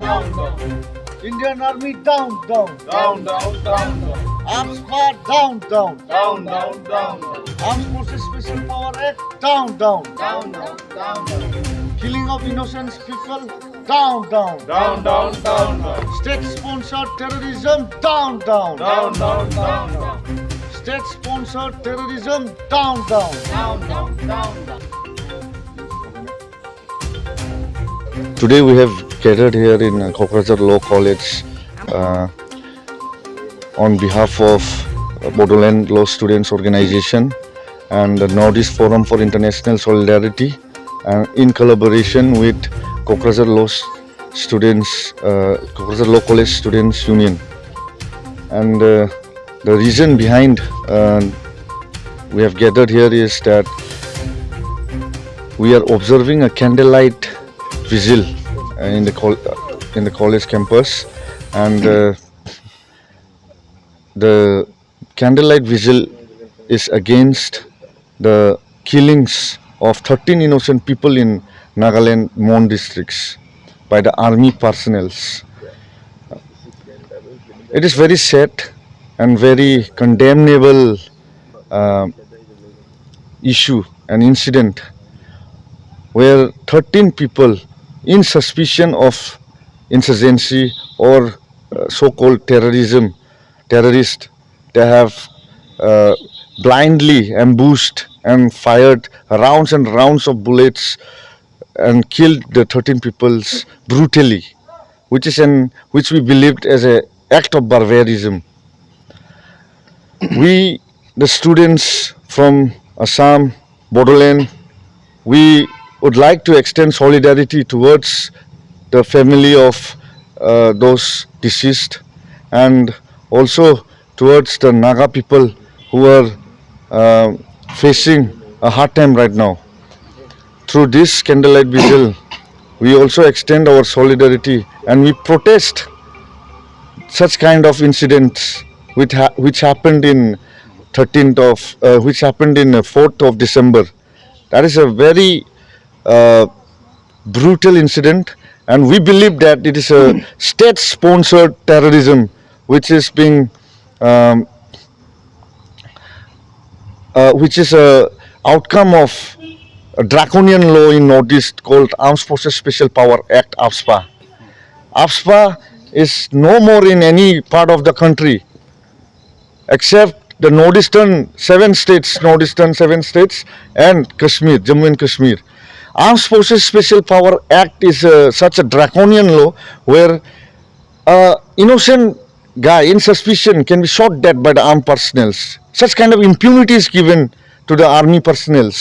down, down. Indian Army down, down. Down, down, down, down. AFSPA down, down. Down, down, down, down. Armed Forces Special Power Act down, down. Down, down, down, down. Killing of innocent people down, down. Down, down, down, down. State-sponsored terrorism down, down. Down, down, down, down. State-sponsored terrorism down, down. Down, down, down, down. Today we have gathered here in Kokrajhar Law College on behalf of Bodoland Law Students Organization and the Northeast Forum for International Solidarity, and in collaboration with Kokrajhar Law College Students Union. And the reason behind we have gathered here is that we are observing a candlelight vigil in the college campus, and the candlelight vigil is against the killings of 13 innocent people in Nagaland Mon districts by the army personnels. It is very sad and very condemnable issue and incident where 13 people in suspicion of insurgency or so-called terrorist, they have blindly ambushed and fired rounds and rounds of bullets and killed the 13 people brutally, which we believed as an act of barbarism. We, the students from Assam, Bodoland, we would like to extend solidarity towards the family of those deceased, and also towards the Naga people who are facing a hard time right now. Through this candlelight vigil, we also extend our solidarity and we protest such kind of incidents which happened in 4th of December. That is a very brutal incident, and we believe that it is a state-sponsored terrorism which is being which is a outcome of a draconian law in Northeast called Armed Forces Special Power Act, AFSPA. AFSPA is no more in any part of the country except the northeastern seven states and Kashmir, Jammu and Kashmir. Armed Forces Special Power Act is such a draconian law where innocent guy in suspicion can be shot dead by the armed personnel. Such kind of impunity is given to the army personnel.